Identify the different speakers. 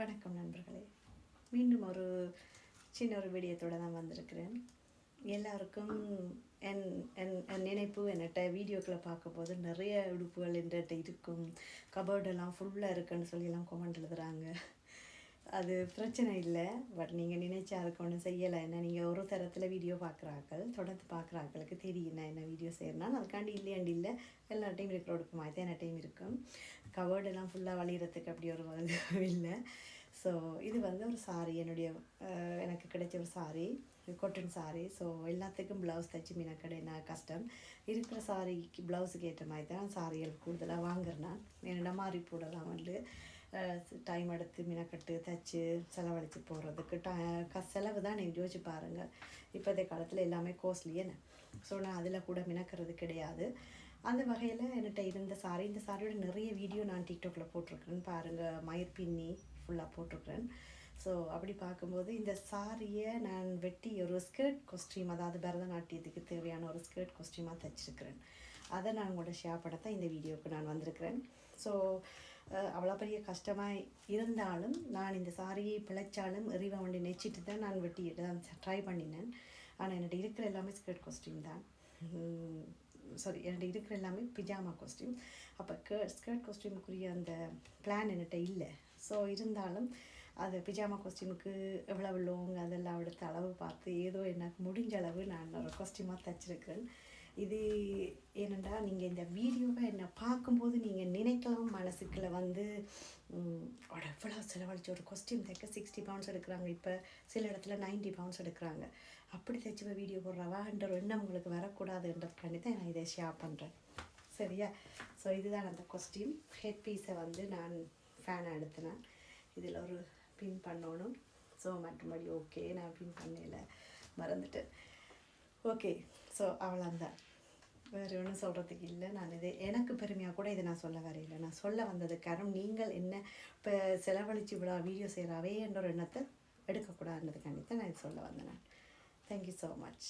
Speaker 1: வணக்கம் நண்பர்களே, மீண்டும் ஒரு சின்ன ஒரு வீடியோத்தோடு தான் வந்திருக்கிறேன். எல்லாருக்கும் என் என் என் நினைப்பு என்னட்ட வீடியோக்களை பார்க்கும்போது நிறைய உடுப்புகள் என்கிட்ட இருக்கும், கபோர்டெல்லாம் ஃபுல்லாக இருக்குன்னு சொல்லியெல்லாம் கமெண்ட் எழுதுகிறாங்க. அது பிரச்சனை இல்லை, பட் நீங்கள் நினைச்சா அதுக்கு ஒன்றும் செய்யலை. என்ன நீங்கள் ஒரு தரத்தில் வீடியோ பார்க்குறாக்கள், தொடர்ந்து பார்க்குறாக்களுக்கு தெரியும் நான் என்ன வீடியோ செய்யறேன்னா. அதுக்காண்டி இல்லையாண்டி இல்லை, எல்லா டைம் இருக்கிற உடுப்பு மாதிரி தான் என்ன டைம் இருக்கும். கபோர்டெல்லாம் ஃபுல்லாக வழிகிறதுக்கு அப்படி ஒரு இல்லை. ஸோ இது வந்து ஒரு சாரி, எனக்கு கிடைச்ச ஒரு சாரி, காட்டன் சாரி. ஸோ எல்லாத்துக்கும் ப்ளவுஸ் தைச்சி மீனக்கடை என்ன கஷ்டம் இருக்கிற சாரிக்கு ப்ளவுஸுக்கு ஏற்ற மாதிரி தான் சாரிகள் கூடுதலாக வாங்குறேன் நான். என்னோட மாறி போடலாம் வந்து டைம் எடுத்து மீனக்கட்டு தைச்சி செலவழித்து போகிறதுக்கு செலவு தான் நீங்கள் யோசிச்சு பாருங்கள். இப்போதைய காலத்தில் எல்லாமே கோஸ்ட்லியேன்னு. ஸோ நான் அதில் கூட மினக்கிறது கிடையாது. அந்த வகையில் என்கிட்ட இருந்த சாரி, இந்த சாரியோட நிறைய வீடியோ நான் டிக்டாக்ல போட்டிருக்கிறேன்னு பாருங்கள். மயிர் பின்னி ஃபுல்லாக போட்டிருக்கிறேன். ஸோ அப்படி பார்க்கும்போது இந்த சாரியை நான் வெட்டி ஒரு ஸ்கர்ட் காஸ்டியூம், அதாவது பரதநாட்டியத்துக்கு தேவையான ஒரு ஸ்கர்ட் காஸ்டியூமாக தைச்சிருக்கிறேன். அதை நான் உங்களோட ஷேர் பண்ணத்தான் இந்த வீடியோவுக்கு நான் வந்திருக்கிறேன். ஸோ அவ்வளோ பெரிய கஷ்டமாக இருந்தாலும் நான் இந்த சாரியை பிழைச்சாலும் எறிவ வண்டி நெச்சிட்டு தான் நான் வெட்டிட்டு தான் ட்ரை பண்ணினேன். ஆனால் என்கிட்ட இருக்கிற எல்லாமே ஸ்கர்ட் காஸ்டியூம் தான். என்கிட்ட இருக்கிற எல்லாமே பிஜாமா காஸ்டியூம். அப்போ ஸ்கர்ட் காஸ்டியூமுக்குரிய அந்த பிளான் என்கிட்ட இல்லை. ஸோ இருந்தாலும் அது பிஜாமா காஸ்டியூமுக்கு எவ்வளவு லோங் அதெல்லாம் எடுத்து அளவு பார்த்து ஏதோ எனக்கு முடிஞ்ச அளவு நான் ஒரு காஸ்டியூமாக தைச்சிருக்கிறேன். இது ஏனெண்டா நீங்கள் இந்த வீடியோவை என்னை பார்க்கும்போது நீங்கள் நினைக்கலாம் மனசுக்குள்ள வந்து எவ்வளோ செலவழிச்சு ஒரு காஸ்டியூம் தைக்க 60 பவுண்ட்ஸ் எடுக்கிறாங்க, இப்போ சில இடத்துல 90 பவுண்ட்ஸ் எடுக்கிறாங்க. அப்படி தைச்சி வீடியோ போடுறவான்ற ஒரு எண்ணம் உங்களுக்கு வரக்கூடாதுன்றதுக்காண்டி தான் நான் இதை ஷேர் பண்ணுறேன். சரியா? ஸோ இதுதான் அந்த காஸ்டியூம். ஹெட் பீஸை வந்து நான் ஃபேனை எடுத்தினேன். இதில் ஒரு பின் பண்ணணும். ஸோ மற்றபடி ஓகே, நான் பின் பண்ணல, மறந்துட்டேன். ஓகே, ஸோ அவ்வளோந்தான், வேறு ஒன்றும் சொல்கிறதுக்கு இல்லை. நான் இது எனக்கு பெருமையாக கூட இதை நான் சொல்ல வரையில்லை. நான் சொல்ல வந்தது காரணம் நீங்கள் என்ன இப்போ செலவழித்து இவ்வளோ வீடியோ செய்கிறாவே என்ற ஒரு எண்ணத்தை எடுக்கக்கூடாதுன்றதுக்காண்டி தான் நான் இது சொல்ல வந்தேன். நான் தேங்க்யூ ஸோ மச்.